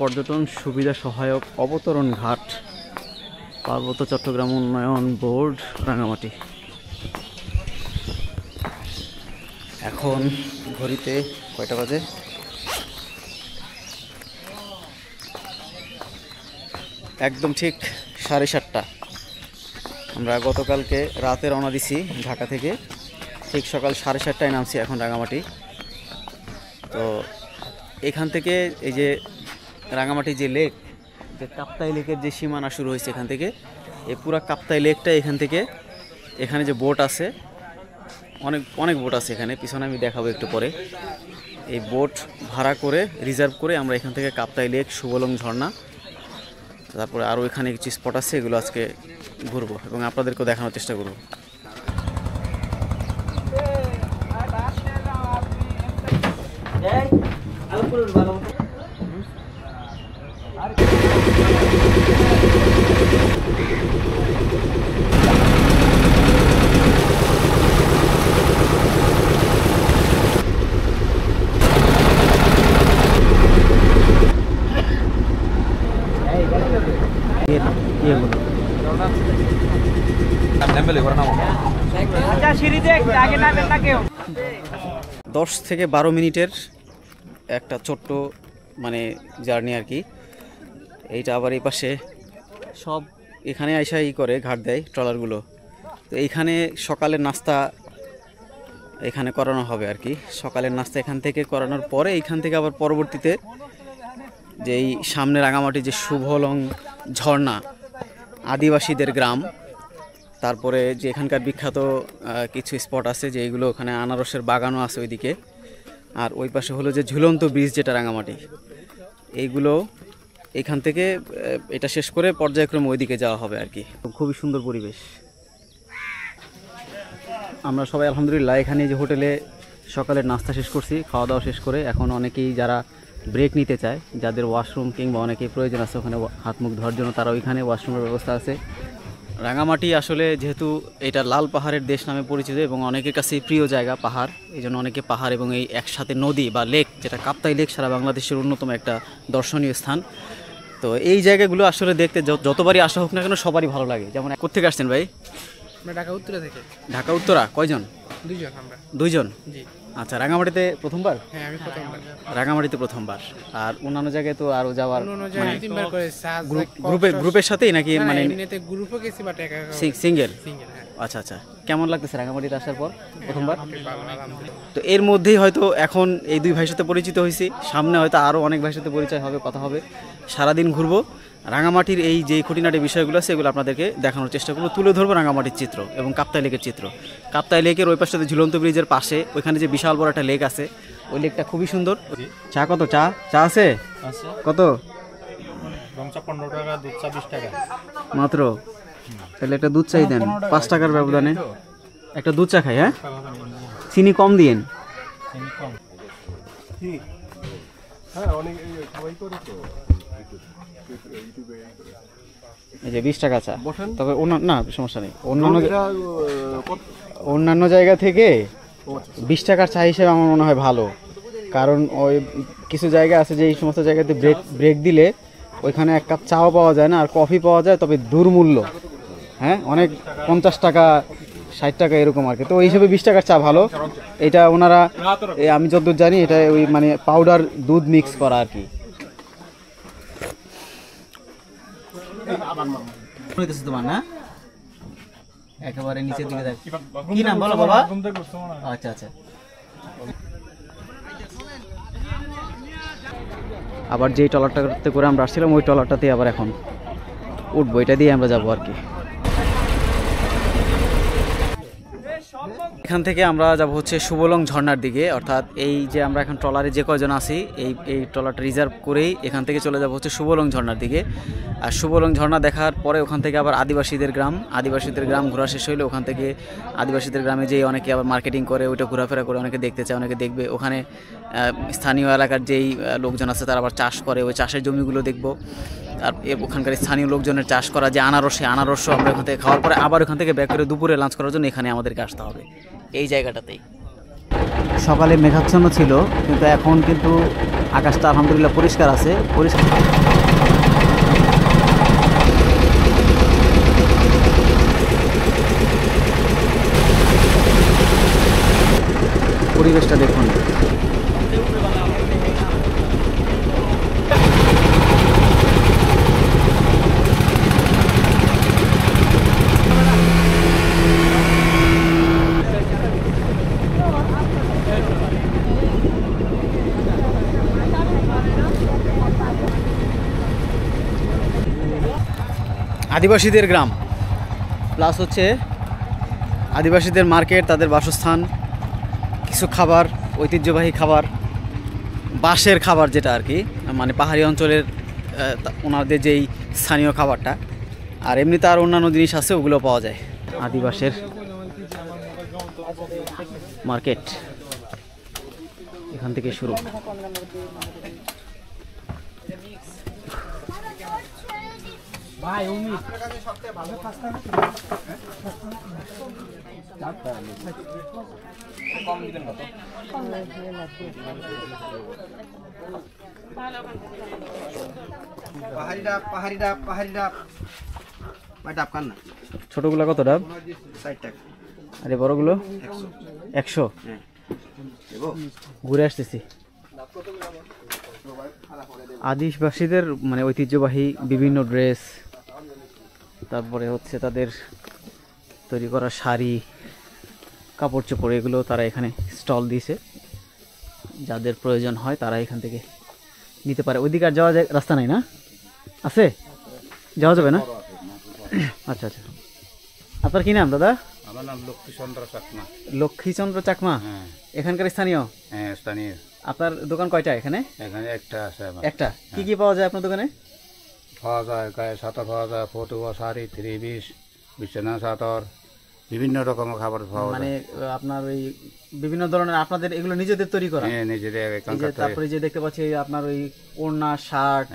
পর্যটন সুবিধা সহায়ক অবতরণ ঘাট, পার্বত্য চট্টগ্রাম উন্নয়ন বোর্ড, রাঙামাটি। এখন ঘড়িতে কয়টা বাজে? একদম ঠিক 7:30। আমরা গতকালকে রাতে রওনা দিছি ঢাকা থেকে, ঠিক সকাল 7:30টায় নামছি এখন রাঙামাটি। তো এখান থেকে এই যে রাঙামাটি যে লেক, যে কাপ্তাই লেকের যে সীমানা শুরু হয়েছে এখান থেকে, এই পুরো কাপ্তাই লেকটা এখান থেকে, এখানে যে বোট আছে, অনেক অনেক বোট আছে এখানে, পিছনে আমি দেখাবো একটু পরে। এই বোট ভাড়া করে রিজার্ভ করে আমরা এখান থেকে কাপ্তাই লেক, সুবলং ঝর্ণা, তারপরে আরও এখানে কিছু স্পট আছে, এগুলো আজকে ঘুরবো এবং আপনাদেরকেও দেখানোর চেষ্টা করবো। দশ থেকে 12 মিনিটের একটা ছোট্ট মানে জার্নি আর কি। এইটা আবার এই পাশে সব এখানে আইসা করে ঘাট দেয় ট্রলারগুলো। তো এইখানে সকালের নাস্তা এখানে করানো হবে আর কি। সকালের নাস্তা এখান থেকে করানোর পরে এইখান থেকে আবার পরবর্তীতে যেই সামনে রাঙামাটি যে সুবলং ঝর্ণা, আদিবাসীদের গ্রাম, তারপরে যে এখানকার বিখ্যাত কিছু স্পট আছে, যে এইগুলো ওখানে আনারসের বাগানও আছে ওইদিকে, আর ওই পাশে হলো যে ঝুলন্ত ব্রিজ যেটা রাঙামাটি, এইগুলো এখান থেকে এটা শেষ করে পর্যায়ক্রমে ওইদিকে যাওয়া হবে আর কি। খুবই সুন্দর পরিবেশ। আমরা সবাই আলহামদুলিল্লাহ এখানে যে হোটেলে সকালের নাস্তা শেষ করছি, খাওয়া দাওয়া শেষ করে এখন অনেকেই যারা ব্রেক নিতে চায়, যাদের ওয়াশরুম কিংবা অনেকেই প্রয়োজন আছে ওখানে হাত মুখ ধোয়ার জন্য, তারা ওইখানে ওয়াশরুমের ব্যবস্থা আছে। রাঙামাটি আসলে যেহেতু এটা লাল পাহাড়ের দেশ নামে পরিচিত এবং অনেকের কাছে প্রিয় জায়গা পাহাড়, এই জন্য অনেকে পাহাড় এবং এই একসাথে নদী বা লেক, যেটা কাপ্তাই লেক সারা বাংলাদেশের অন্যতম একটা দর্শনীয় স্থান। তো এই জায়গাগুলো আসলে দেখতে যতবারই আসা হোক না কেন সবারই ভালো লাগে। যেমন কোত্থেকে আসছেন ভাই? ঢাকা উত্তরা থেকে। ঢাকা উত্তরা কয়জন? 2 জন আমরা। 2 জন? জি। আচ্ছা, রাঙামাটিতে প্রথমবার? হ্যাঁ, আমি প্রথমবার। রাঙামাটিতে প্রথমবার। আর অন্যান্য জায়গায় তো আরো যাওয়ার মানে 3বার করে গ্রুপের সাথেই নাকি? মানে এমনিতে গ্রুপও গেছি বাট একা সিঙ্গেল। হ্যাঁ। আচ্ছা আচ্ছা, কেমন লাগতেছে রাঙামাটিতে আসার পর প্রথমবার? তো এর মধ্যেই হয়তো এখন এই 2 ভাইয়ের সাথে পরিচিত হয়েছি, সামনে হয়তো আরও অনেক ভাইয়ের সাথে পরিচয় হবে, কথা হবে। সারাদিন ঘুরবো, রাঙামাটির এই যে খুঁটিনাটি বিষয়গুলো আছে এগুলো আপনাদেরকে দেখানোর চেষ্টা করবো, তুলে ধরবো রাঙামাটির চিত্র এবং কাপ্তাই লেকের চিত্র। কাপ্তাই লেকের ওই পাশটাতে ঝুলন্ত ব্রিজের পাশে ওইখানে যে বিশাল বড় একটা লেক আছে, ওই লেকটা খুবই সুন্দর। চা কত? চা আছে কত? 15 টাকা, দুধ চা 20 টাকা মাত্র। তাহলে একটা দুধ চাই দেন 5 টাকার ব্যবধানে, একটা দুধ চা খাই। হ্যাঁ, চিনি কম দিয়েন। এই যে 20 টাকা চা। তবে না সমস্যা নেই, অন্যান্য জায়গা থেকে 20 টাকার চা হিসেবে আমার মনে হয় ভালো। কারণ ওই কিছু জায়গা আছে যে এই সমস্ত জায়গাতে ব্রেক দিলে ওইখানে 1 কাপ চাও পাওয়া যায় না, আর কফি পাওয়া যায় তবে দুর্মূল্য। হ্যাঁ, অনেক 50 টাকা 60 টাকা এরকম আর কি। তো ওই হিসেবে 20 টাকার চা ভালো। এটা ওনারা আমি যতদূর জানি এটা ওই মানে পাউডার দুধ মিক্স করা আর কি। তোমার না একেবারে নিচের দিকে দেখ, কি নাম বলো বাবা? আচ্ছা আচ্ছা। আবার যেই ট্রলারটাতে করে আমরা আসছিলাম ওই ট্রলারটাতে আবার এখন উঠবো, এটা দিয়ে আমরা যাবো আর কি। এখান থেকে আমরা যাব হচ্ছে শুভলং ঝর্ণার দিকে, অর্থাৎ এই যে আমরা এখন ট্রলারে যে কয়জন আছি এই ট্রলারটা রিজার্ভ করেই এখান থেকে চলে যাব হচ্ছে শুভলং ঝর্ণার দিকে। আর শুভলং ঝর্ণা দেখার পরে ওখান থেকে আবার আদিবাসীদের গ্রাম ঘোরা শেষ হইলে ওখান থেকে আদিবাসীদের গ্রামে যেই অনেকে আবার মার্কেটিং করে, ওইটা ঘোরাফেরা করে, অনেকে দেখতে চায়, অনেকে দেখবে। ওখানে স্থানীয় এলাকার যেই লোকজন আছে তারা আবার চাষ করে, ওই চাষের জমিগুলো দেখব। আর ওখানকার স্থানীয় লোকজনের চাষ করা যে আনারসও আমরা ওখান থেকে খাওয়ার পরে আবার ওখান থেকে ব্যাক করে দুপুরে লাঞ্চ করার জন্য এখানে আমাদেরকে আসতে হবে, এই জায়গাটাতেই। সকালে মেঘাচ্ছন্ন ছিল, কিন্তু এখন কিন্তু আকাশটা আলহামদুলিল্লাহ পরিষ্কার আছে। পরিবেশটা দেখুন। আদিবাসীদের গ্রাম প্লাস হচ্ছে আদিবাসীদের মার্কেট, তাদের বাসস্থান, কিছু খাবার, ঐতিহ্যবাহী খাবার, বাঁশের খাবার যেটা আর কি, মানে পাহাড়ি অঞ্চলের ওনাদের যেই স্থানীয় খাবারটা। আর এমনিতে আর অন্যান্য জিনিস আছে, ওগুলো পাওয়া যায়। আদিবাসীর মার্কেট এখান থেকে শুরু। ভাই উমিদ কম দিবেন কত? পাহাড়ি ডাব ভাই, ডাব খান না। ছোটগুলো কত ডাব? 60 টাকা। আরে বড়গুলো 100। ঘুরে আসতেছি। আদিবাসীদের মানে ঐতিহ্যবাহী বিভিন্ন ড্রেস, তারপরে হচ্ছে তাদের তৈরি করা শাড়ি, কাপড় চোপড়, এগুলো তারা এখানে স্টল দিয়েছে। যাদের প্রয়োজন হয় তারা এখান থেকে নিতে পারে। ওইদিকে আর যাওয়া যায় রাস্তা নাই না? আছে, যাওয়া যাবে না? আচ্ছা আচ্ছা। আপনার কি নাম দাদা? আমার নাম লক্ষ্মীচন্দ্র চাকমা। লক্ষ্মীচন্দ্র চাকমা? হ্যাঁ। এখানকার স্থানীয়? হ্যাঁ, স্থানীয়। আপনার দোকান কয়টা এখানে? এখানে একটা আছে আমার। একটা। কি কি পাওয়া যায় আপনার দোকানে? পাওয়া যায় গায়ে ছাতা পাওয়া যায়, ফতুয়া, শাড়ি, 3 পিস, বিছানা চাদর, বিভিন্ন রকমের খাবার পাওয়া যায়। মানে আপনার ওই বিভিন্ন ধরনের আপনাদের এগুলো নিজেদের তৈরি করা? হ্যাঁ, নিজেদের। তারপরে যে দেখতে পাচ্ছি আপনার ওই ওড়না, শার্ট,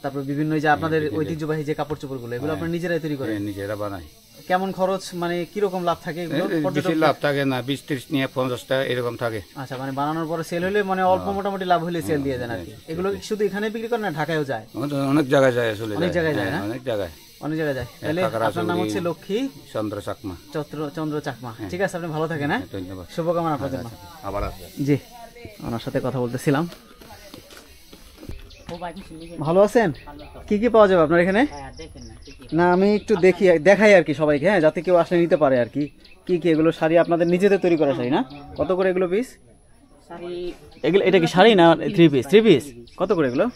তারপরে বিভিন্ন যে আপনাদের ঐতিহ্যবাহী যে কাপড় চোপড়গুলো, এগুলো আপনারা নিজেরাই তৈরি করেন? নিজেরা বানাই। কেমন খরচ, মানে কিরকম লাভ থাকে এগুলো? বেশি লাভ থাকে না, 20-30 নিয়ে 50 টাকা এরকম থাকে। আচ্ছা, মানে বানানোর পরে সেল হলে মানে অল্প মোটামুটি লাভ হলে সেল দিয়ে দেন আর কি। এগুলো শুধু এখানে বিক্রি করেন না ঢাকায়ও যায়? অনেক জায়গায় যায়, আসলে অনেক জায়গায় যায় না? অনেক জায়গায় যায়। তাহলে আপনার নাম হচ্ছে লক্ষ্মী চন্দ্র চাকমা। চন্দ্র চাকমা। ঠিক আছে, আপনি ভালো থাকেন। হ্যাঁ, ধন্যবাদ। শুভকামনা আপনার জন্য। আবার আসবে। জি, ওনার সাথে কথা বলতেছিলাম। ভালো আছেন? কি কি পাওয়া যাবে আপনার এখানে? না, আমি একটু দেখাই আর কি সবাইকে, হ্যাঁ, যাতে কেউ আসলে নিতে পারে আর কি। কি কি এগুলো? শাড়ি আপনাদের নিজেদের তৈরি করা শাড়ি না? কত করে এগুলো পিস? এগুলো এটা কি শাড়ি না 3 পিস? 3 পিস কত করে এগুলো?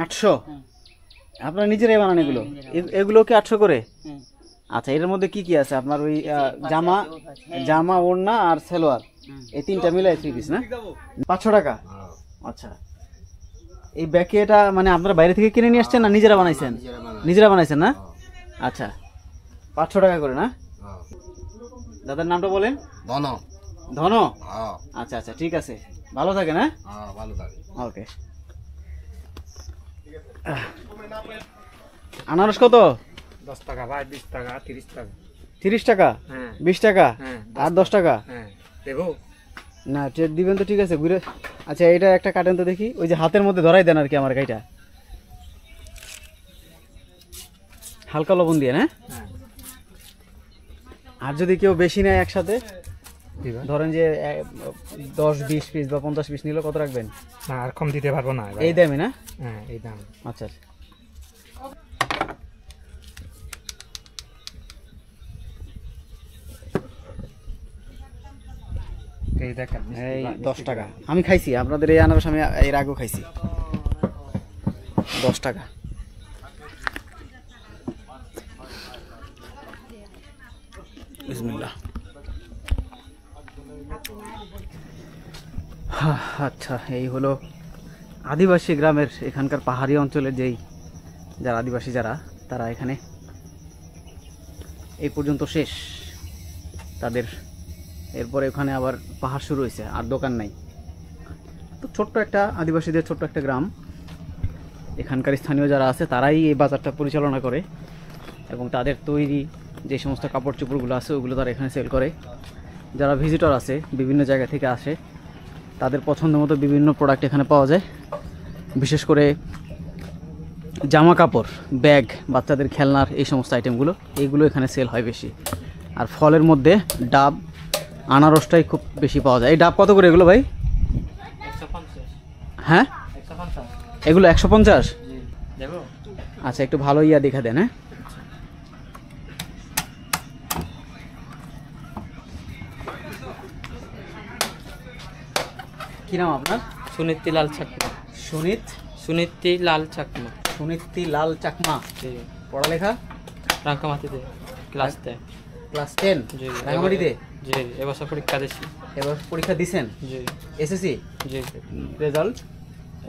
800। আপনারা নিজেরাই বানান এগুলো? এগুলো কি 800 করে? আচ্ছা, এর মধ্যে কি কি আছে আপনার? ওই জামা, ওড়না আর সালোয়ার, এই তিনটা মিলাই 3 পিস না? 500 টাকা। আচ্ছা, এই ব্যাগে এটা মানে আপনারা বাইরে থেকে কিনে নিয়ে আসছেন না নিজেরা বানাইছেন? নিজেরা বানাইছেন না? আচ্ছা, 500 টাকা করে না? দাদার নামটা বলেন। ধন। আচ্ছা আচ্ছা, ঠিক আছে, ভালো থাকেন। হ্যাঁ, ওকে। আনারস কত? 10 টাকা ভাই, 20 টাকা, 30 টাকা। 30 টাকা? 20 টাকা আর 10 টাকা? দেবো না, ট্রেড দিবেন তো, ঠিক আছে ঘুরে। আচ্ছা, এটা একটা কাটেন তো দেখি, ওই যে হাতের মধ্যে ধরাই দেন আর কি আমার গাইটা, হালকা লবণ দিয়ে না? আর যদি কেউ বেশি নেয় একসাথে, ধরেন যে 10-20 পিস বা 50 পিস নিলে কত রাখবেন? না, আর কম দিতে পারবো না। এই দামে না? হ্যাঁ, এই দাম। আচ্ছা, এই দেখেন, এই 10 টাকা। আমি খাইছি আপনাদের এই আনারস, আমি এর আগেও খাইছি। 10 টাকা। বিসমিল্লাহ। আচ্ছা, এই হলো আদিবাসী গ্রামের এখানকার পাহাড়ি অঞ্চলের যারা আদিবাসী তারা এখানে এই পর্যন্ত শেষ তাদের। এরপরে ওখানে আবার পাহাড় শুরু হয়েছে, আর দোকান নাই। তো ছোট্ট একটা আদিবাসীদের ছোট্ট একটা গ্রাম। এখানকার স্থানীয় যারা আছে তারাই এই বাজারটা পরিচালনা করে, এবং তাদের তৈরি যে সমস্ত কাপড় চোপড়গুলো আছে ওগুলো তারা এখানে সেল করে। যারা ভিজিটর আছে বিভিন্ন জায়গা থেকে আসে, তাদের পছন্দ মতো বিভিন্ন প্রোডাক্ট এখানে পাওয়া যায়। বিশেষ করে জামা কাপড়, ব্যাগ, বাচ্চাদের খেলনার এই সমস্ত আইটেমগুলো এইগুলো এখানে সেল হয় বেশি। আর ফলের মধ্যে ডাব, আনারসটাই খুব বেশি পাওয়া যায়। এই ডাব কত করে এগুলো ভাই? হ্যাঁ, এগুলো 150। আচ্ছা, একটু ভালো ইয়া দেখা দেন। হ্যাঁ, কি নাম আপনার? সুনীতি লাল চাকমা। সুনীতি লাল চাকমা। সুনীতি লাল চাকমা। পড়ালেখা? রাঙ্কামাটিতে ক্লাস 10। ক্লাস 10 জি। রাঙ্গামাটিতে? জি, এবছর পরীক্ষা দিছি। এবার পরীক্ষা দিছেন? জি। এসএসসি? জি। রেজাল্ট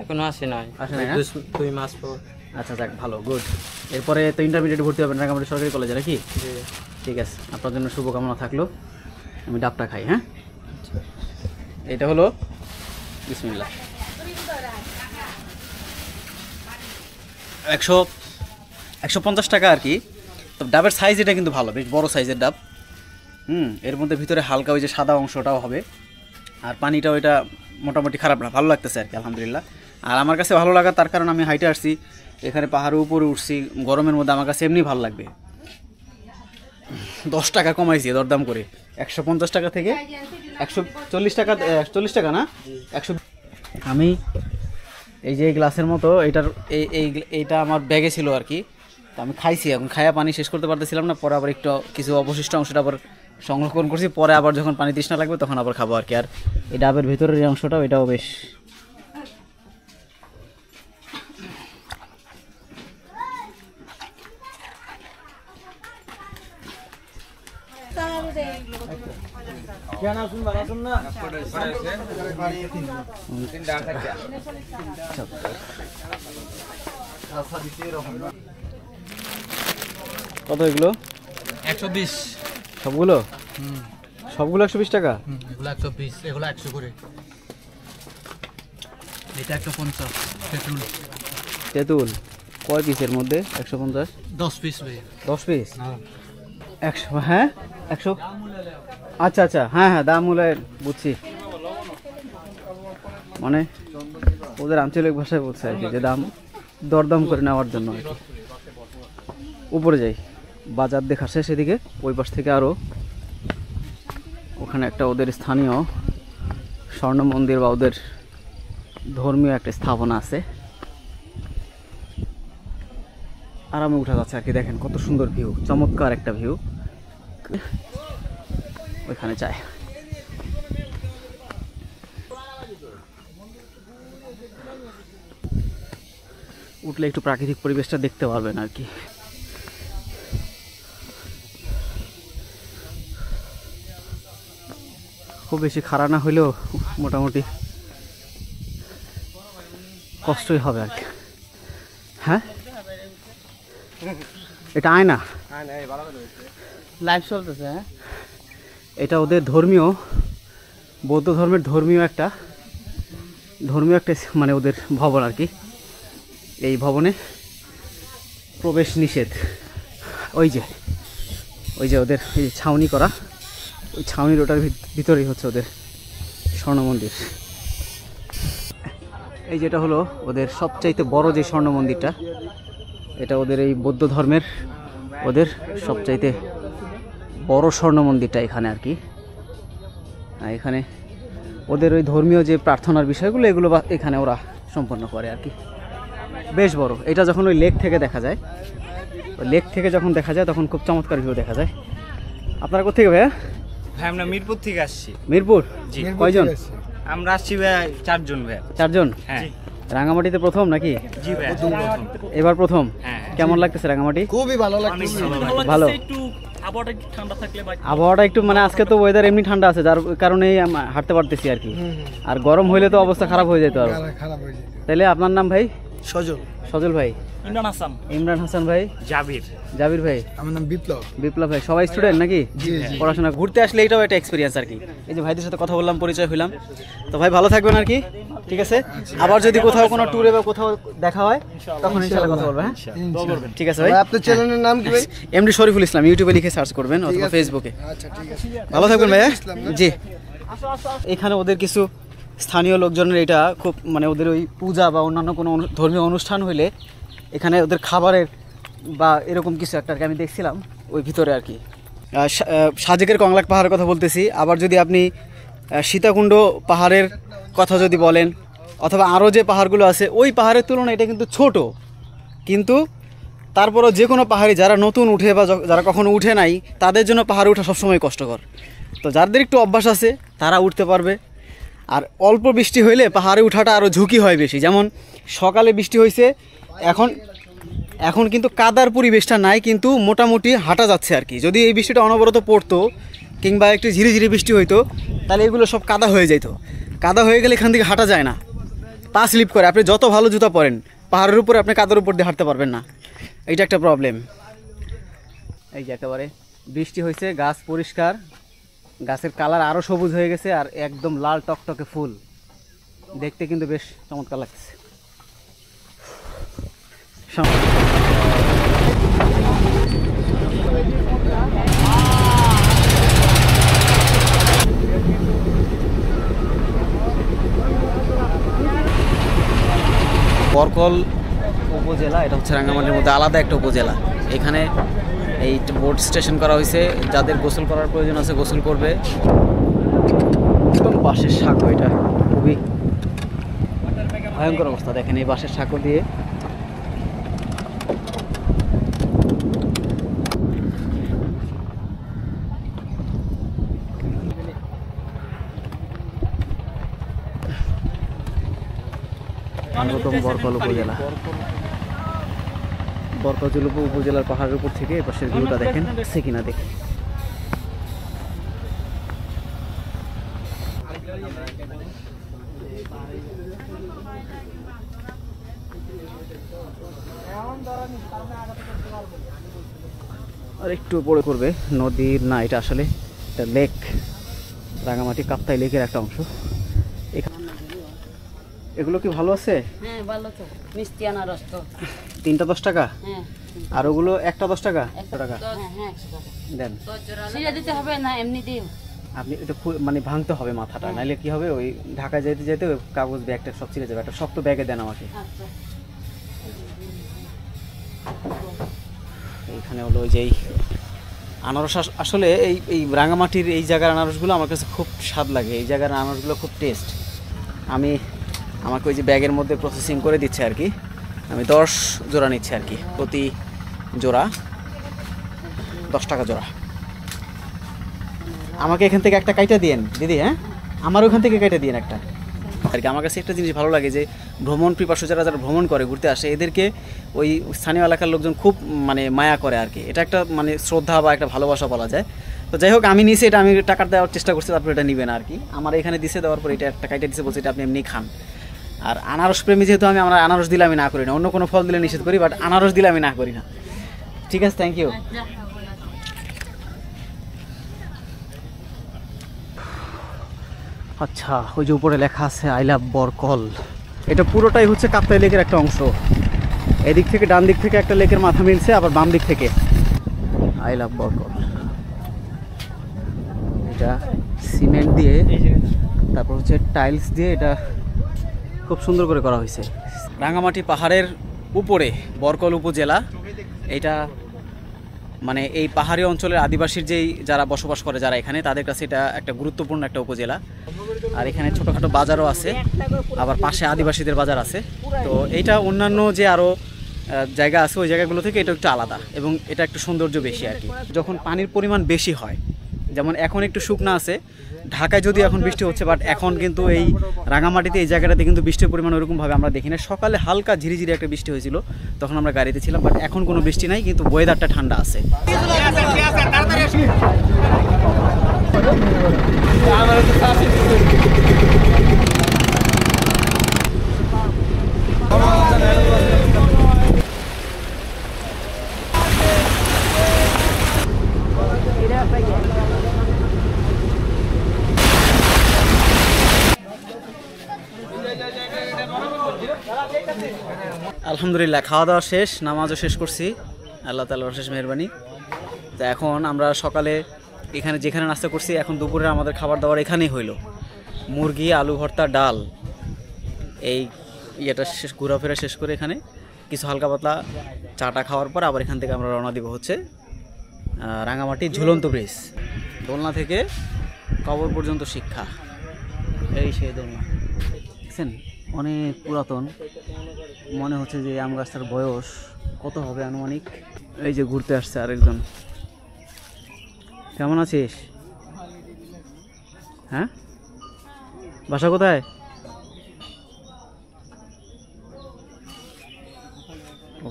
এখনো আসে নাই। আসে নাই না? 2 মাস পর। আচ্ছা, যাক, ভালো, গুড। এরপরে তো ইন্টারমিডিয়েট ভর্তি হবেন রাঙ্গামাটি সরকারি কলেজে নাকি? জি। ঠিক আছে, আপনার জন্য শুভকামনা থাকলো। আমি ডাবটা খাই। হ্যাঁ, এটা হলো বিসমিল্লাহ। 150 টাকা আর কি। তো ডাবের সাইজ এটা কিন্তু ভালো, বেশ বড় সাইজের ডাব। এর মধ্যে ভিতরে হালকা ওই যে সাদা অংশটাও হবে, আর পানিটাও এটা মোটামুটি খারাপ না, ভালো লাগতেছে আর কি, আলহামদুলিল্লাহ। আর আমার কাছে ভালো লাগা তার কারণ আমি হাইটে আসছি, এখানে পাহাড়ের উপরে উঠছি, গরমের মধ্যে আমার কাছে এমনি ভালো লাগবে। 10 টাকা কমাইছি দরদাম করে, 150 টাকা থেকে 140 টাকা, 40 টাকা না 100। আমি এই যে গ্লাসের মতো এইটা আমার ব্যাগে ছিল আর কি, তো আমি খাইছি। এখন খায়া পানি শেষ করতে পারতেছিলাম না, পরে আবার একটু কিছু অবশিষ্ট অংশটা আবার সংরক্ষণ করছি, পরে আবার যখন পানি তৃষ্ণা লাগবে তখন আবার খাবো আর কি। আর এই ডাবের ভিতরের যে অংশটাও এটাও বেশ কত এগুলো? 120। সবগুলো? সবগুলো 120 টাকা? এগুলো 120, এগুলো 100 করে। এটা 150। তেঁতুল কয় পিসের মধ্যে? 150। 10 পিস ভাই। 10 পিস? 100? হ্যাঁ, 100। আচ্ছা আচ্ছা, হ্যাঁ হ্যাঁ, দাম মূল্য বুঝছি, মানে ওদের আঞ্চলিক ভাষায় বলছে আর কি, যে দাম দরদাম করে নেওয়ার জন্য আর কি। উপরে যাই, বাজার দেখা শেষ, এদিকে ওই পাশ থেকে আরও ওখানে একটা ওদের স্থানীয় স্বর্ণ মন্দির বা ওদের ধর্মীয় একটা স্থাপনা আছে, আরামে উঠা যাচ্ছে আর কি। দেখেন কত সুন্দর ভিউ, চমৎকার একটা ভিউ। ওইখানে যায়, উঠলে একটু প্রাকৃতিক পরিবেশটা দেখতে পারবেন আর কি। খুব বেশি খাড়া না হইলেও মোটামুটি কষ্টই হবে আর কি। হ্যাঁ, এটা আয়না লাইভ চলতেছে। হ্যাঁ, এটা ওদের ধর্মীয়, বৌদ্ধ ধর্মের ধর্মীয় একটা মানে ওদের ভবন আর কি। এই ভবনে প্রবেশ নিষেধ। ওই যে ওদের এই ছাউনি করা, ওই ছাউনির ওটার ভিতরেই হচ্ছে ওদের স্বর্ণ মন্দির। এই যেটা হলো ওদের সবচাইতে বড় যে স্বর্ণ মন্দিরটা, এটা ওদের এই বৌদ্ধ ধর্মের ওদের সবচাইতে বড় স্বর্ণ মন্দিরটা এখানে আর কি। এখানে ওদের ওই ধর্মীয় যে প্রার্থনার বিষয়গুলো এগুলো এখানে ওরা সম্পন্ন করে আর কি। বেশ বড়। এটা যখন ওই লেক থেকে দেখা যায়, ওই লেক থেকে যখন দেখা যায় তখন খুব চমৎকার ভিউ দেখা যায়। আপনারা কোথেকে ভাইয়া? ভাই আমরা মিরপুর থেকে আসছি। মিরপুর? জি। কয়জন? আমরা আসছি ভাই 4 জন ভাই। 4 জন? হ্যাঁ। রাঙামাটিতে প্রথম নাকি? জি ভাই, এবার প্রথম? হ্যাঁ। কেমন লাগতেছে রাঙামাটি? খুবই ভালো লাগছে। ভালো আবহাওয়াটা একটু মানে আজকে তো ওয়েদার এমনি ঠান্ডা আছে, যার কারণেই হাঁটতে পারতেছি আর কি। আর গরম হইলে তো অবস্থা খারাপ হয়ে যেত। আর খারাপ হয়ে যেত। তাইলে আপনার নাম ভাই? সজল। সজল ভাই। ইমরান হাসান ভাই। জাবির ভাই। আমার নাম বিপ্লব। বিপ্লব ভাই। সবাই স্টুডেন্ট নাকি? জি জি। পড়াশোনা ঘুরতে আসলে এটাও একটা এক্সপিরিয়েন্স আর কি। এই যে ভাইদের সাথে কথা বললাম, পরিচয় হইলাম। তো ভাই ভালো থাকবেন আর কি, ঠিক আছে? আবার যদি কোথাও কোনো ট্যুরে বা কোথাও দেখা হয় তখন ইনশাআল্লাহ কথা বলবো। হ্যাঁ ঠিক আছে ভাই। আপনার চ্যানেলের নাম কি ভাই? এমডি শরীফুল ইসলাম, ইউটিউবে লিখে সার্চ করবেন অথবা ফেসবুকে। আচ্ছা ঠিক আছে, ভালো থাকবেন ভাইয়া। জি। এখানে ওদের কিছু স্থানীয় লোকজনের এটা খুব মানে ওদের ওই পূজা বা অন্যান্য কোনো ধর্মীয় অনুষ্ঠান হইলে এখানে ওদের খাবারের বা এরকম কিছু একটা আমি দেখছিলাম ওই ভিতরে আর কি। সাজেকের কংলাক পাহাড়ের কথা বলতেছি। আবার যদি আপনি সীতাকুণ্ড পাহাড়ের কথা যদি বলেন অথবা আরও যে পাহাড়গুলো আছে ওই পাহাড়ের তুলনায় এটা কিন্তু ছোট, কিন্তু তারপরও যে কোনো পাহাড়ি যারা নতুন উঠে বা যারা কখনো উঠে নাই তাদের জন্য পাহাড়ে ওঠা সবসময় কষ্টকর। তো যাদের একটু অভ্যাস আছে তারা উঠতে পারবে। আর অল্প বৃষ্টি হইলে পাহাড়ে ওঠাটা আরও ঝুঁকি হয় বেশি। যেমন সকালে বৃষ্টি হয়েছে, এখন কিন্তু কাদার পরিবেশটা নাই, কিন্তু মোটামুটি হাঁটা যাচ্ছে আর কি। যদি এই বৃষ্টিটা অনবরত পড়তো কিংবা একটু ঝিরিঝিরি বৃষ্টি হইতো তাহলে এগুলো সব কাদা হয়ে যেত। কাদা হয়ে গেলে এখান থেকে হাঁটা যায় না, পা স্লিপ করে। আপনি যত ভালো জুতা পরেন পাহাড়ের উপরে আপনি কাদার উপর দিয়ে হাঁটতে পারবেন না, এইটা একটা প্রবলেম। এই যে একেবারে বৃষ্টি হয়েছে, গাছ পরিষ্কার, গাছের কালার আরও সবুজ হয়ে গেছে আর একদম লাল টকটকে ফুল, দেখতে কিন্তু বেশ চমৎকার লাগছে। বরকল উপজেলা, এটা হচ্ছে রাঙ্গামাটির মধ্যে আলাদা একটা উপজেলা। এখানে এই বোট স্টেশন করা হয়েছে, যাদের গোসল করার প্রয়োজন আছে গোসল করবে। একদম বাঁশের সাঁকো, এটা খুবই ভয়ঙ্কর অবস্থা। দেখেন এই বাঁশের সাঁকো দিয়ে বরকল উপজেলা। বরকল উপজেলার পাহাড়ের উপর থেকে এপাশের ভিউটা দেখেন, সে কিনা দেখেন। আর একটু পরে করবে নদীর, না এটা আসলে এটা লেক, রাঙামাটি কাপ্তাই লেকের একটা অংশ। এগুলো কি ভালো আছে? হ্যাঁ ভালো তো, মিষ্টি আনারস তো। 3টা 10 টাকা? হ্যাঁ। আর ওগুলো একটা 10 টাকা? 100 টাকা হ্যাঁ 100 টাকা দেন। সিরা দিতে হবে না এমনি দিও? আপনি এটা মানে ভাঙতে হবে মাথাটা, নাইলে কি হবে ওই ঢাকা যেতে যেতে ওই কাগজ ব্যাগটা সব ছিঁড়ে যাবে। একটা শক্ত ব্যাগে দেন আমাকে। আচ্ছা। এইখানে হলো ওই যে এই আনারস, আসলে এই রাঙামাটির এই জায়গার আনারসগুলো আমার কাছে খুব স্বাদ লাগে। এই জায়গার আনারসগুলো খুব টেস্ট। আমাকে ওই যে ব্যাগের মধ্যে প্রসেসিং করে দিচ্ছে আর কি। আমি 10 জোড়া নিচ্ছি আর কি, প্রতি জোড়া 10 টাকা জোড়া। আমাকে এখান থেকে একটা কাইটা দিয়েন দিদি। হ্যাঁ, আমার ওখান থেকে কাইটা দিয়েন একটা আর কি। আমার কাছে একটা জিনিস ভালো লাগে যে ভ্রমণ পিপাসু যারা ভ্রমণ করে, ঘুরতে আসে, এদেরকে ওই স্থানীয় এলাকার লোকজন খুব মানে মায়া করে আর কি। এটা একটা মানে শ্রদ্ধা বা একটা ভালোবাসা বলা যায়। তো যাই হোক, আমি নিয়েছি এটা, আমি টাকা দেওয়ার চেষ্টা করছি, তারপর এটা নিবে না আর কি। আমার এখানে দিছে, দেওয়ার পর এটা একটা কাইটা দিছে, বলছে এটা আপনি এমনি খান। আর আনারস প্রেমী যেহেতু আমরা আনারস দিলে আমি না করি না, অন্য কোনো ফল দিলে নিষেধ করি, বাট আনারস দিলে আমি না করি না। ঠিক আছে, থ্যাংক ইউ। আচ্ছা, ওই যে উপরে লেখা আছে আই লাভ বরকল। এটা পুরোটাই হচ্ছে কাপ্তাই লেকের একটা অংশ। এদিক থেকে ডান দিক থেকে একটা লেকের মাথা মিলছে, আবার বাম দিক থেকে আই লাভ বরকল। এটা সিমেন্ট দিয়ে, তারপর হচ্ছে টাইলস দিয়ে এটা খুব সুন্দর করে করা হয়েছে। রাঙামাটি পাহাড়ের উপরে বরকল উপজেলা। এটা মানে এই পাহাড়ি অঞ্চলের আদিবাসীর যারা বসবাস করে, যারা এখানে, তাদের কাছে এটা একটা গুরুত্বপূর্ণ একটা উপজেলা। আর এখানে ছোটোখাটো বাজারও আছে, আবার পাশে আদিবাসীদের বাজার আছে। তো এইটা অন্যান্য যে আরও জায়গা আছে ওই জায়গাগুলো থেকে এটা একটু আলাদা, এবং এটা একটু সৌন্দর্য বেশি আর কি। যখন পানির পরিমাণ বেশি হয়, যেমন এখন একটু শুকনো আছে, ঢাকায় যদি এখন বৃষ্টি হচ্ছে, বাট এখন কিন্তু এই রাঙামাটিতে এই জায়গাটাতে কিন্তু বৃষ্টির পরিমাণ ওরকমভাবে আমরা দেখি না। সকালে হালকা ঝিরিঝিরি একটা বৃষ্টি হয়েছিল, তখন আমরা গাড়িতে ছিলাম, বাট এখন কোনো বৃষ্টি নাই, কিন্তু ওয়েদারটা ঠান্ডা আছে। আলহামদুলিল্লাহ খাওয়া দাওয়া শেষ, নামাজও শেষ করছি, আল্লাহ তাআলার অশেষ মেহেরবানি। তো এখন আমরা সকালে এখানে যেখানে নাস্তা করছি, এখন দুপুরে আমাদের খাবার দাবার এখানেই হইলো, মুরগি, আলু ভর্তা, ডাল। এই ইয়েটা শেষ, ঘোরাফেরা শেষ করে এখানে কিছু হালকা পাতলা চাটা খাওয়ার পর আবার এখান থেকে আমরা রওনা দিব হচ্ছে রাঙামাটি ঝুলন্ত ব্রিজ। দোলনা থেকে কবর পর্যন্ত শিক্ষা, এই সেই দোলনা দেখছেন, অনেক পুরাতন, মনে হচ্ছে যে আম গাছটার বয়স কত হবে আনুমানিক। এই যে ঘুরতে আসছে আরেকজন। কেমন আছিস? হ্যাঁ, বাসা কোথায়? ও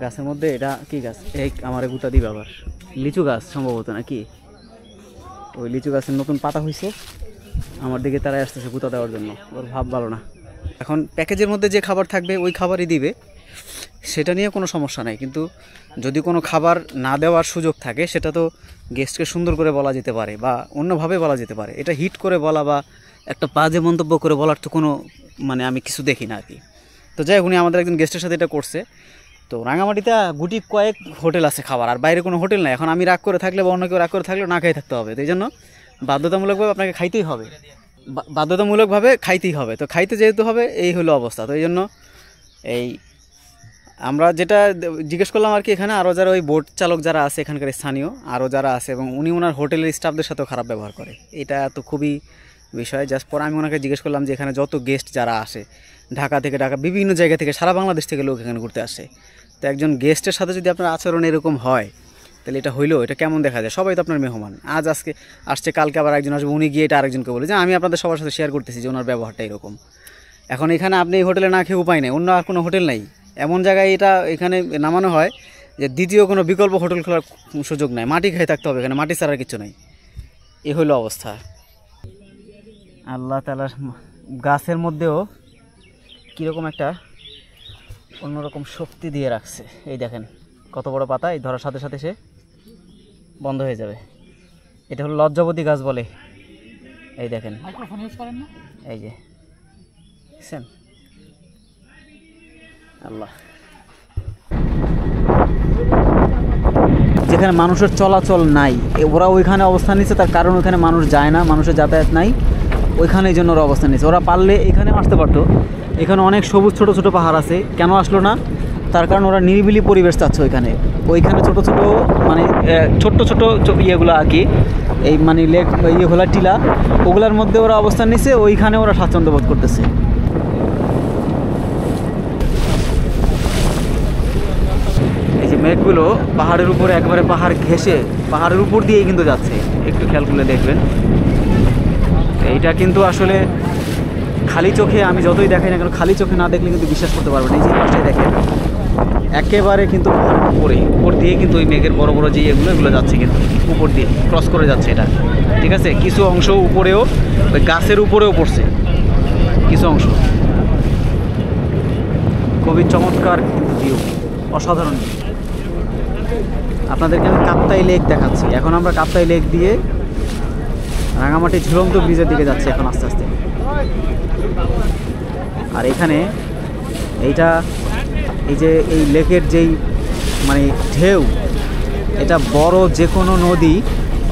গাছের মধ্যে এটা কি গাছ? এই আমার গুতা দিবে আবার, লিচু গাছ সম্ভবত নাকি? ওই লিচু গাছের নতুন পাতা হয়েছে, আমার দিকে তারাই আসতেছে গুতা দেওয়ার জন্য। ওর ভাব ভালো না। এখন প্যাকেজের মধ্যে যে খাবার থাকবে ওই খাবারই দিবে, সেটা নিয়ে কোনো সমস্যা নাই। কিন্তু যদি কোনো খাবার না দেওয়ার সুযোগ থাকে, সেটা তো গেস্টকে সুন্দর করে বলা যেতে পারে বা অন্যভাবে বলা যেতে পারে। এটা হিট করে বলা বা একটা বাজে মন্তব্য করে বলার তো কোনো মানে আমি কিছু দেখি না আর কি। তো যাই হোক, উনি আমাদের একজন গেস্টের সাথে এটা করছে। তো রাঙামাটিতে গুটি কয়েক হোটেল আছে খাবার, আর বাইরে কোনো হোটেল নাই। এখন আমি রাগ করে থাকলে বা অন্য কেউ রাগ করে থাকলেও না খেয়ে থাকতে হবে। তো এই জন্য বাধ্যতামূলকভাবে আপনাকে খাইতেই হবে, বাধ্যতামূলকভাবে খাইতেই হবে। তো খাইতে যেহেতু হবে, এই হলো অবস্থা। তো এই জন্য এই আমরা যেটা জিজ্ঞেস করলাম আর কি, এখানে আরও যারা ওই বোট চালক যারা আছে এখানকার স্থানীয় আরও যারা আছে, এবং উনি ওনার হোটেলের স্টাফদের সাথেও খারাপ ব্যবহার করে। এটা তো খুবই বিষয়। জাস্ট পরে আমি ওনাকে জিজ্ঞেস করলাম যে এখানে যত গেস্ট যারা আসে ঢাকা থেকে, বিভিন্ন জায়গা থেকে, সারা বাংলাদেশ থেকে লোক এখানে ঘুরতে আসে, তো একজন গেস্টের সাথে যদি আপনার আচরণ এরকম হয়, তাহলে এটা হইলো, এটা কেমন দেখা যায়? সবাই তো আপনার মেহমান, আজকে আসছে, কালকে আবার একজন আসবে, উনি গিয়ে এটা আরেকজনকে বলে যে আমি আপনাদের সবার সাথে শেয়ার করতেছি যে ওনার ব্যবহারটা এরকম। এখন এখানে আপনি এই হোটেলে না খেয়ে উপায় নেই, অন্য আর কোনো হোটেল নাই, এমন জায়গায় এটা এখানে নামানো হয় যে দ্বিতীয় কোনো বিকল্প হোটেল খোলার সুযোগ নাই, মাটি খেয়ে থাকতে হবে, এখানে মাটি ছাড়ার কিছু নাই। এ হইলো অবস্থা। আল্লাহ তাআলার গাছের মধ্যেও কীরকম একটা অন্যরকম শক্তি দিয়ে রাখছে। এই দেখেন কত বড় পাতা, এই ধরার সাথে সাথে সে বন্ধ হয়ে যাবে। এটা হলো লজ্জাবতী গাছ বলে। এই দেখেন, এই যে দেখছেন, আল্লাহ। যেখানে মানুষের চলাচল নাই, ওরা ওইখানে অবস্থান নিচ্ছে, তার কারণ ওইখানে মানুষ যায় না, মানুষের যাতায়াত নাই, ওইখানে এই জন্য ওরা অবস্থান নিচ্ছে। ওরা পারলে এখানে আসতে পারতো, এখানে অনেক সবুজ ছোট ছোট পাহাড় আছে, কেন আসলো না? তার কারণ ওরা নিরিবিলি পরিবেশ চাচ্ছে ওইখানে ছোট ছোট মানে ছোট্ট ছোট ইয়েগুলো আর কি, এই মানে লেক ইয়েগুলা টিলা, ওগুলার মধ্যে ওরা অবস্থান নিচ্ছে, ওইখানে ওরা স্বাচ্ছন্দ্য বোধ করতেছে। এই যে মেঘগুলো পাহাড়ের উপরে একবারে পাহাড় ঘেঁষে পাহাড়ের উপর দিয়েই কিন্তু যাচ্ছে, একটু খেয়াল করলে দেখবেন। এইটা কিন্তু আসলে খালি চোখে আমি যতই দেখাই না কেন, খালি চোখে না দেখলে কিন্তু বিশ্বাস করতে পারবেন। এই যে পাশে দেখেন একেবারে কিন্তু উপর দিয়ে কিন্তু ওই মেঘের বড় বড় যে এগুলো যাচ্ছে, কিন্তু উপর দিয়ে ক্রস করে যাচ্ছে এটা, ঠিক আছে। কিছু অংশ উপরেও, ওই গাছের উপরেও পড়ছে কিছু অংশ। খুবই চমৎকার ভিউ, অসাধারণ ভিউ। আপনাদেরকে আমি কাপ্তাই লেক দেখাচ্ছি। এখন আমরা কাপ্তাই লেক দিয়ে রাঙামাটি ঝুলন্ত ব্রিজের দিকে যাচ্ছি এখন আস্তে আস্তে। আর এখানে এইটা এই যে এই লেকের যেই মানে ঢেউ, এটা বড় যে কোনো নদী,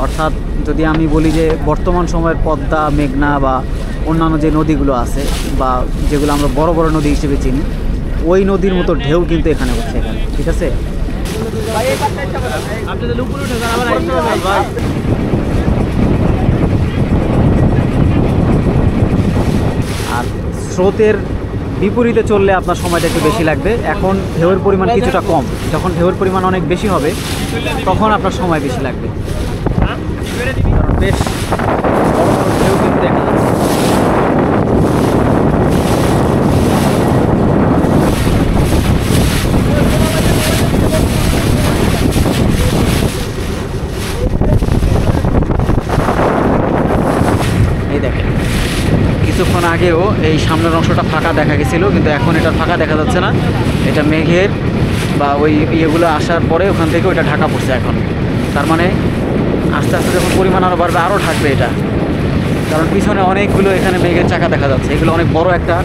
অর্থাৎ যদি আমি বলি যে বর্তমান সময়ের পদ্মা, মেঘনা বা অন্যান্য যে নদীগুলো আছে বা যেগুলো আমরা বড় বড় নদী হিসেবে চিনি, ওই নদীর মতো ঢেউ কিন্তু এখানে হচ্ছে এখানে, ঠিক আছে। আর স্রোতের বিপরীতে চললে আপনার সময়টা একটু বেশি লাগবে। এখন ঢেউয়ের পরিমাণ কিছুটা কম, যখন ঢেউয়ের পরিমাণ অনেক বেশি হবে তখন আপনার সময় বেশি লাগবে। কারণ বেশ বড় বড় ঢেউ কিন্তু দেখা যাচ্ছে। এই দেখেন কিছুক্ষণ আগেও এই সামনের অংশটা ফাঁকা দেখা গেছিলো, কিন্তু এখন এটা ফাঁকা দেখা যাচ্ছে না। এটা মেঘের বা ওই ইয়েগুলো আসার পরে ওখান থেকে ওইটা ঢাকা পড়ছে এখন। তার মানে আস্তে আস্তে যখন পরিমাণ আরও বাড়বে আরও ঢাকবে এটা, কারণ পিছনে অনেকগুলো এখানে মেঘের চাকা দেখা যাচ্ছে। এগুলো অনেক বড় একটা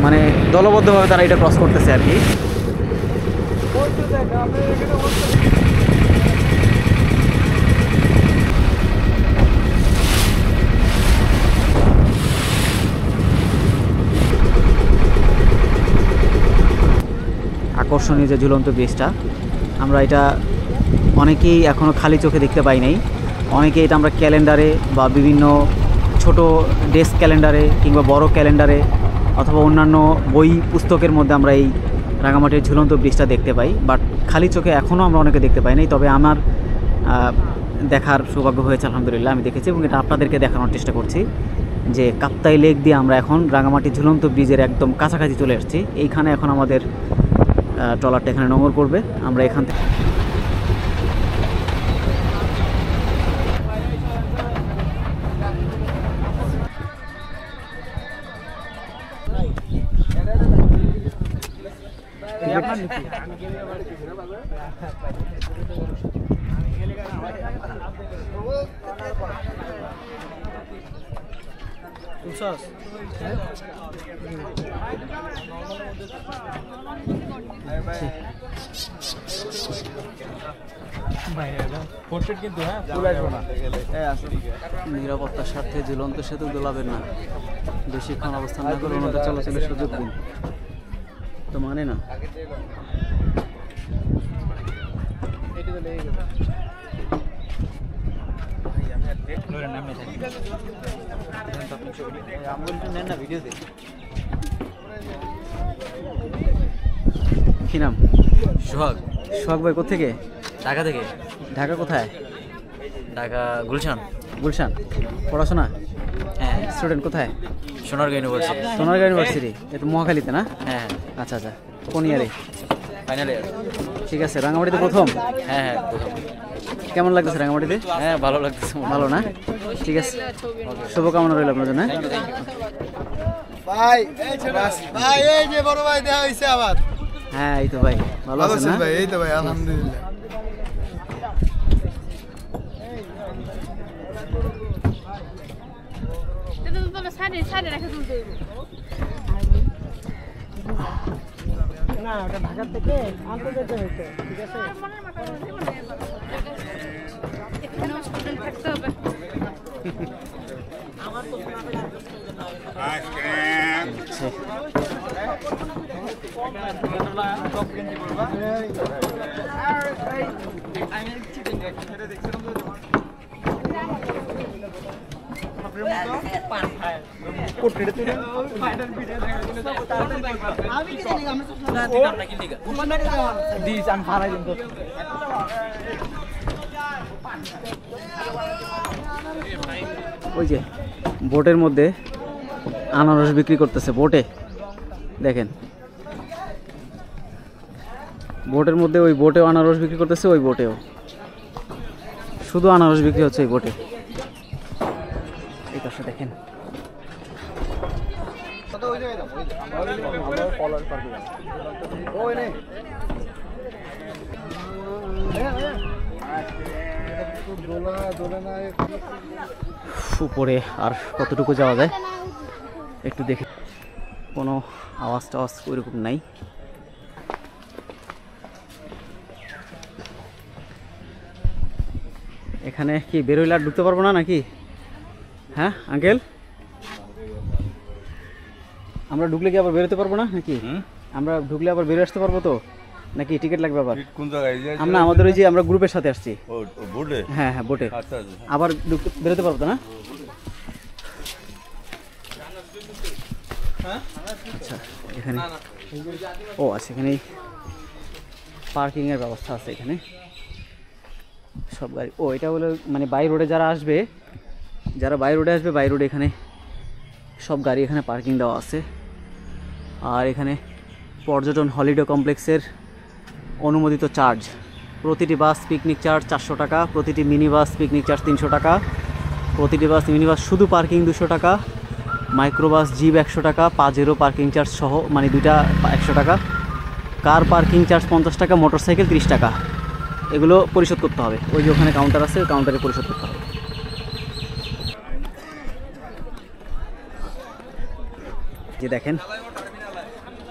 মানে দলবদ্ধভাবে তারা এটা ক্রস করতেছে আর কি। আকর্ষণীয় যে ঝুলন্ত ব্রিজটা, আমরা এটা অনেকেই এখনও খালি চোখে দেখতে পাই নাই। অনেকেই এটা আমরা ক্যালেন্ডারে বা বিভিন্ন ছোট ডেস্ক ক্যালেন্ডারে কিংবা বড় ক্যালেন্ডারে অথবা অন্যান্য বই পুস্তকের মধ্যে আমরা এই রাঙামাটির ঝুলন্ত ব্রিজটা দেখতে পাই, বাট খালি চোখে এখনও আমরা অনেকে দেখতে পাই নাই। তবে আমার দেখার সৌভাগ্য হয়েছে, আলহামদুলিল্লাহ আমি দেখেছি এবং এটা আপনাদেরকে দেখানোর চেষ্টা করছি যে কাপ্তাই লেক দিয়ে আমরা এখন রাঙামাটি ঝুলন্ত ব্রিজের একদম কাছাকাছি চলে আসছি। এইখানে এখন আমাদের ট্রলারটা এখানে নোঙর করবে। আমরা এখান থেকে নিরাপত্তার স্বার্থে ঝুলন্ত সেতু দোলাবেন না, বেশিক্ষণ অবস্থান না করে ওনাদের চলাচলের সুযোগ দিন। তো মানে না কি নাম? সোহাগ। সোহাগ ভাই কোত্থেকে? ঢাকা থেকে। ঢাকা কোথায়? ঢাকা গুলশান। গুলশান। পড়াশোনা? হ্যাঁ। স্টুডেন্ট কোথায়? সোনারগাঁ ইউনিভার্সিটি। সোনারগাঁ ইউনিভার্সিটি, এটা মহাখালীতে না? হ্যাঁ হ্যাঁ। আচ্ছা আচ্ছা, কোন ইয়ারে? Final year. ঠিক আছে, রাঙামাটিতে প্রথম? হ্যাঁ হ্যাঁ প্রথম। কেমন লাগতেছে রাঙামাটিতে? হ্যাঁ ভালো লাগতেছে। ভালো না? ঠিক আছে, শুভকামনা রইল আপনার জন্য। ভাই ভাই এই যে বড় ভাই দেখা হইছে আবার। হ্যাঁ এই তো ভাই, ভালো আছেন না? ভাই এই তো ভাই আলহামদুলিল্লাহ। না ওটা ঢাকা থেকে আনতে যেতে হইতো, ঠিক আছে? এখানেও স্টুডেন্ট থাকতে হবে। ওই যে বোটের মধ্যে আনারস বিক্রি করতেছে, বোটে দেখেন, বোটের মধ্যে ওই বোটেও আনারস বিক্রি করতেছে, ওই বোটেও শুধু আনারস বিক্রি হচ্ছে এই বোটে। এই পাশে দেখেন উপরে আর কতটুকু যাওয়া যায় একটু দেখে, কোনো আওয়াজ টাওয়াজ ওইরকম নাই। এখানে কি বেরোইলে আর ঢুকতে পারবো না নাকি? হ্যাঁ আঙ্কেল, আমরা ঢুকলে কি আবার বেরোতে পারবো না নাকি? আমরা ঢুকলে আবার বেরোয় আসতে পারবো তো নাকি টিকিট লাগবে আবার? কোন জায়গায়? আমরা আমাদের ওই যে আমরা গ্রুপের সাথে আসছি। বোটে? হ্যাঁ হ্যাঁ বোটে। আচ্ছা আচ্ছা। আবার বেরোতে পারবো না? আচ্ছা এখানে ও আছে, এখানে পার্কিং এর ব্যবস্থা আছে এখানে। সব গাড়ি ও এটা হলো মানে বাই রোডে যারা আসবে, যারা বাই রোডে আসবে, বাই রোডে এখানে সব গাড়ি এখানে পার্কিং দেওয়া আছে। আর এখানে পর্যটন হলিডে কমপ্লেক্সের অনুমোদিত চার্জ, প্রতিটি বাস পিকনিক চার্জ 400 টাকা, প্রতিটি মিনি বাস পিকনিক চার্জ 300 টাকা, প্রতিটি বাস মিনি বাস শুধু পার্কিং 200 টাকা, মাইক্রোবাস জিপ 100 টাকা, পাজেরো পার্কিং চার্জ সহ মানে দুইটা 100 টাকা, কার পার্কিং চার্জ 50 টাকা, মোটরসাইকেল 30 টাকা। এগুলো পরিশোধ করতে হবে, ওই যে ওখানে কাউন্টার আছে, ওই কাউন্টারে পরিশোধ করতে হবে। যে দেখেন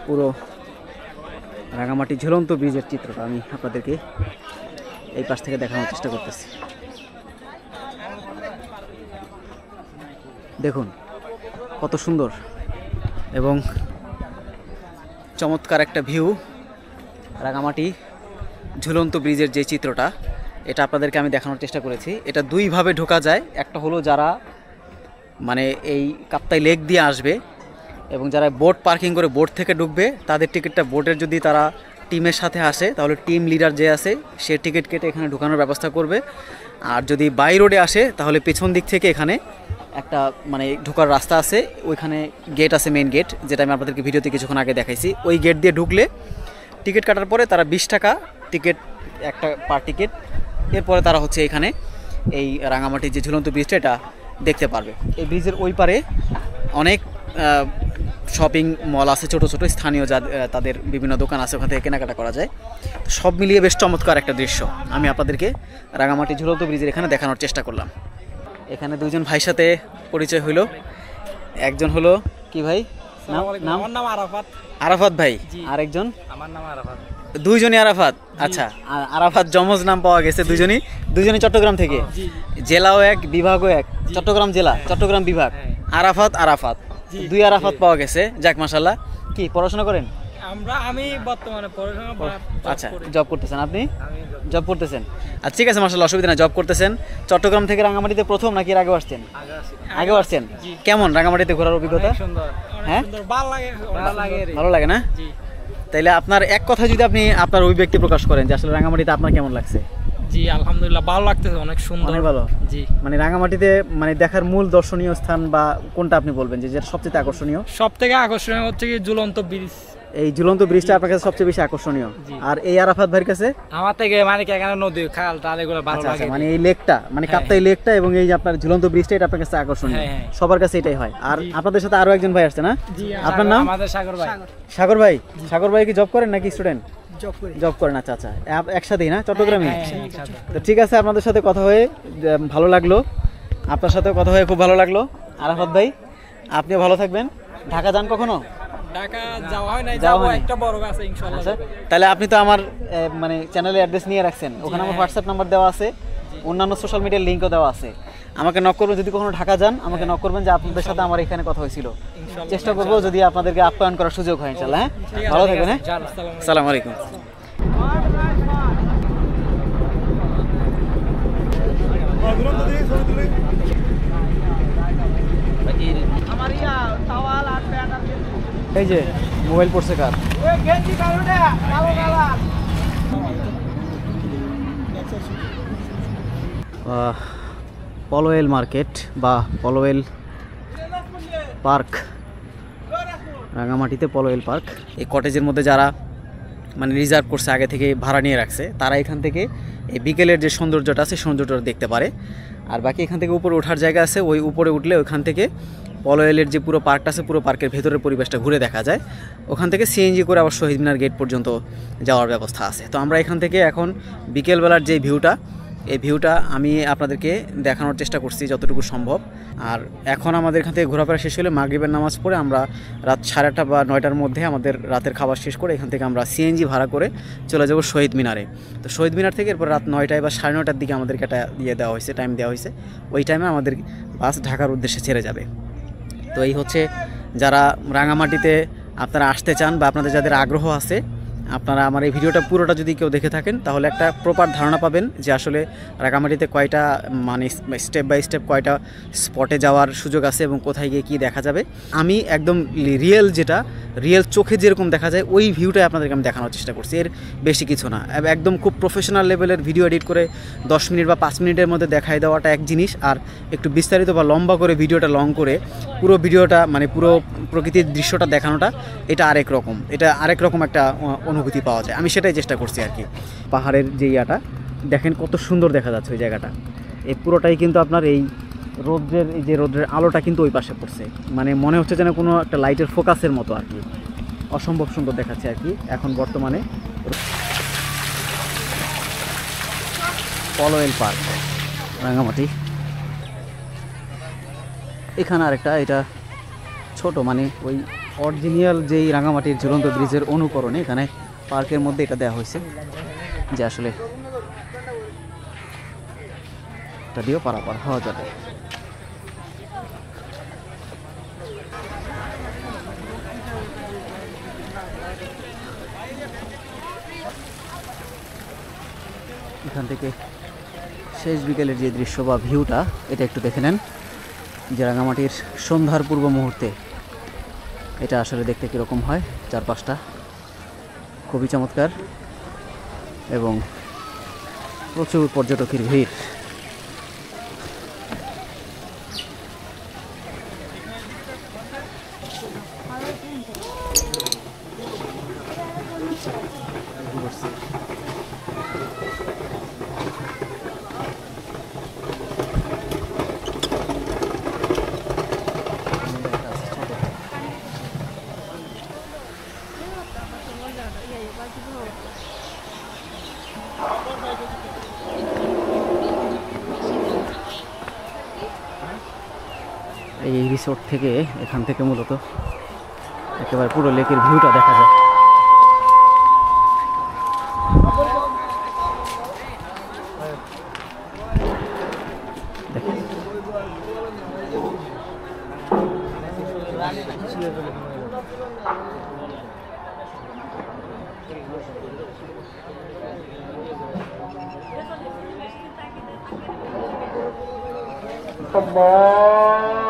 পুরো রাঙামাটি ঝুলন্ত ব্রিজের চিত্রটা আমি আপনাদেরকে এই পাশ থেকে দেখানোর চেষ্টা করতেছি। দেখুন কত সুন্দর এবং চমৎকার একটা ভিউ। রাঙামাটি ঝুলন্ত ব্রিজের যে চিত্রটা, এটা আপনাদেরকে আমি দেখানোর চেষ্টা করেছি। এটা দুইভাবে ঢোকা যায়, একটা হলো যারা মানে এই কাপ্তাই লেক দিয়ে আসবে এবং যারা বোট পার্কিং করে বোট থেকে ঢুকবে, তাদের টিকিটটা বোটের যদি তারা টিমের সাথে আসে তাহলে টিম লিডার যে আছে সে টিকিট কেটে এখানে ঢোকানোর ব্যবস্থা করবে। আর যদি বাই রোডে আসে তাহলে পেছন দিক থেকে এখানে একটা মানে ঢোকার রাস্তা আছে, ওইখানে গেট আছে, মেইন গেট, যেটা আমি আপনাদেরকে ভিডিওতে কিছুক্ষণ আগে দেখাইছি। ওই গেট দিয়ে ঢুকলে টিকিট কাটার পরে তারা 20 টাকা টিকিট, একটা পার টিকিট, এরপরে তারা হচ্ছে এখানে এই রাঙামাটির যে ঝুলন্ত ব্রিজটা এটা দেখতে পারবে। এই ব্রিজের ওই পারে অনেক শপিং মল আছে, ছোট ছোট স্থানীয় তাদের বিভিন্ন দোকান আছে, ওখান থেকে কেনাকাটা করা যায়। সব মিলিয়ে বেশ চমৎকার একটা দৃশ্য আমি আপনাদেরকে রাঙামাটি ঝুলন্ত ব্রিজের এখানে দেখানোর চেষ্টা করলাম। এখানে দুজন ভাইয়ের সাথে পরিচয় হইল। একজন হলো কি ভাই নাম? আমার নাম আরাফাত। আরাফাত ভাই। আরেকজন? আমার নাম আরাফাত। দুইজনই আরাফাত। আচ্ছা, আরাফাত জমজ নাম পাওয়া গেছে। দুইজনই চট্টগ্রাম থেকে, জেলাও এক, বিভাগও এক, চট্টগ্রাম জেলা, চট্টগ্রাম বিভাগ। আরাফাত দুই আরাফাত পাওয়া গেছে। যাক মাশাআল্লাহ। কি পড়াশোনা করেন? আমি বর্তমানে পড়াশোনা। আচ্ছা, জব করতেছেন? আপনি জব করতেছেন? আচ্ছা, ঠিক আছে মাশাআল্লাহ, অসুবিধা নাই, জব করতেছেন। চট্টগ্রাম থেকে রাঙামাটিতে প্রথম নাকি এর আগেও আসছেন? আগেও আসছেন। কেমন রাঙামাটিতে ঘোরার অভিজ্ঞতা? হ্যাঁ, ভালো লাগে না? তাইলে আপনার এক কথা যদি আপনি আপনার অভিব্যক্তি প্রকাশ করেন যে আসলে রাঙামাটিতে আপনার কেমন লাগছে? জি আলহামদুলিল্লাহ ভালো লাগতেছে, অনেক সুন্দর। অনেক ভালো। জি, মানে রাঙামাটিতে মানে দেখার মূল দর্শনীয় স্থান বা কোনটা আপনি বলবেন যে যেটা সবচেয়ে আকর্ষণীয়? সব থেকে আকর্ষণীয় হচ্ছে কি ঝুলন্ত ব্রিজ। এই ঝুলন্ত ব্রিজটা আপনার কাছে সবচেয়ে বেশি আকর্ষণীয়। আর এই আরাফাত ভাইয়ের কাছে? আমার থেকে মানে কি এখানে নদী খাল টাল এগুলো ভালো আচ্ছা, লাগে। মানে এই লেকটা মানে কাপ্তাই লেকটা এবং এই যে আপনার ঝুলন্ত ব্রিজটা এটা আপনার কাছে আকর্ষণীয়। হ্যাঁ। সবার কাছে এটাই হয়। আর আপনাদের সাথে আরো একজন ভাই আসছে না? আপনার নাম? আমাদের সাগর ভাই। সাগর ভাই। সাগর ভাই কি জব করেন নাকি স্টুডেন্ট? জব করেন। আচ্ছা আচ্ছা, একসাথেই না চট্টগ্রামে? তো ঠিক আছে, আপনাদের সাথে কথা হয়ে ভালো লাগলো, আপনার সাথেও কথা হয়ে খুব ভালো লাগলো। আরাফাত ভাই আপনিও ভালো থাকবেন। ঢাকা যান কখনো? ঢাকা যাওয়া হয় নাই, যাওয়া যাবো হয়নি। একটা বড় আছে ইনশাআল্লাহ। আচ্ছা, তাহলে আপনি তো আমার মানে চ্যানেলের অ্যাড্রেস নিয়ে রাখছেন, ওখানে আমার হোয়াটসঅ্যাপ নাম্বার দেওয়া আছে, অন্যান্য সোশ্যাল মিডিয়ার লিঙ্কও দেওয়া আছে। আমাকে নক করবেন যদি কখনো ঢাকা যান, আমাকে নক করবেন যে আপনাদের সাথে আমার এখানে কথা হয়েছিল। চেষ্টা করবো যদি আপনাদেরকে আপ্যায়ন করার সুযোগ হয় ইনশাআল্লাহ। হ্যাঁ, ভালো থাকবেন। হ্যাঁ, আসসালামু আলাইকুম। এই যে মোবাইল পড়ছে কার? পলোয়েল মার্কেট বা পলোয়েল পার্ক, রাঙামাটিতে পলোয়েল পার্ক। এই কটেজের মধ্যে যারা মানে রিজার্ভ করছে, আগে থেকে ভাড়া নিয়ে রাখছে, তারা এখান থেকে এই বিকেলের যে সৌন্দর্যটা আছে সৌন্দর্যটা দেখতে পারে। আর বাকি এখান থেকে উপরে ওঠার জায়গা আছে, ওই উপরে উঠলে ওইখান থেকে পলোয়েলের যে পুরো পার্কটা আছে, পুরো পার্কের ভেতরের পরিবেশটা ঘুরে দেখা যায়। ওখান থেকে সিএনজি করে আবার শহীদ মিনার গেট পর্যন্ত যাওয়ার ব্যবস্থা আছে। তো আমরা এখান থেকে এখন বিকেলবেলার যে ভিউটা, এই ভিউটা আমি আপনাদেরকে দেখানোর চেষ্টা করছি যতটুকু সম্ভব। আর এখন আমাদের এখান থেকে ঘোরাফেরা শেষ হলে মাগরিবের নামাজ পড়ে আমরা রাত 8:30 বা 9টার মধ্যে আমাদের রাতের খাবার শেষ করে এখান থেকে আমরা সিএনজি ভাড়া করে চলে যাব শহীদ মিনারে। তো শহীদ মিনার থেকে এরপর রাত 9টায় বা 9:30টার দিকে আমাদেরকে একটা দেওয়া হয়েছে, টাইম দেওয়া হয়েছে। ওই টাইমে আমাদের বাস ঢাকার উদ্দেশ্যে ছেড়ে যাবে। তো এই হচ্ছে, যারা রাঙামাটিতে আপনারা আসতে চান বা আপনাদের যাদের আগ্রহ আছে, আপনারা আমার এই ভিডিওটা পুরোটা যদি কেউ দেখে থাকেন তাহলে একটা প্রপার ধারণা পাবেন যে আসলে রাঙামাটিতে কয়টা মানে স্টেপ বাই স্টেপ কয়টা স্পটে যাওয়ার সুযোগ আছে এবং কোথায় গিয়ে কী দেখা যাবে। আমি একদম রিয়েল চোখে যেরকম দেখা যায় ওই ভিউটাই আপনাদেরকে আমি দেখানোর চেষ্টা করছি, এর বেশি কিছু না। একদম খুব প্রফেশনাল লেভেলের ভিডিও এডিট করে 10 মিনিট বা 5 মিনিটের মধ্যে দেখাই দেওয়াটা এক জিনিস, আর একটু বিস্তারিত বা লম্বা করে ভিডিওটা লং করে পুরো ভিডিওটা মানে পুরো প্রকৃতির দৃশ্যটা দেখানোটা এটা আরেক রকম একটা অনুভূতি পাওয়া যায়। আমি সেটাই চেষ্টা করছি আর কি। পাহাড়ের যে ইয়াটা দেখেন কত সুন্দর দেখা যাচ্ছে ওই জায়গাটা, এই পুরোটাই কিন্তু আপনার এই রোদ্রের আলোটা কিন্তু ওই পাশে পড়ছে, মানে মনে হচ্ছে যেন কোনো একটা লাইটের ফোকাসের মতো আর কি, অসম্ভব সুন্দর দেখাচ্ছে আর কি। এখন বর্তমানে পলওয়েল পার্ক রাঙামাটি, এখানে আরেকটা এটা ছোট মানে ওই অরিজিনাল যেই রাঙামাটির ঝুলন্ত ব্রিজের অনুকরণে এখানে পার্কের মধ্যে এটা দেওয়া হয়েছে যে আসলে এটা দিয়েও পারাপার হওয়া যাবে। এখান থেকে শেষ বিকেলের যে দৃশ্য বা ভিউটা এটা একটু দেখে নেন, যে রাঙামাটির সন্ধ্যার পূর্ব মুহূর্তে এটা আসলে দেখতে কীরকম হয়। চারপাশটা খুবই চমৎকার এবং প্রচুর পর্যটকের ভিড়। এই রিসোর্ট থেকে এখান থেকে মূলত একেবারে পুরো লেকের ভিউটা দেখা যায়। Allah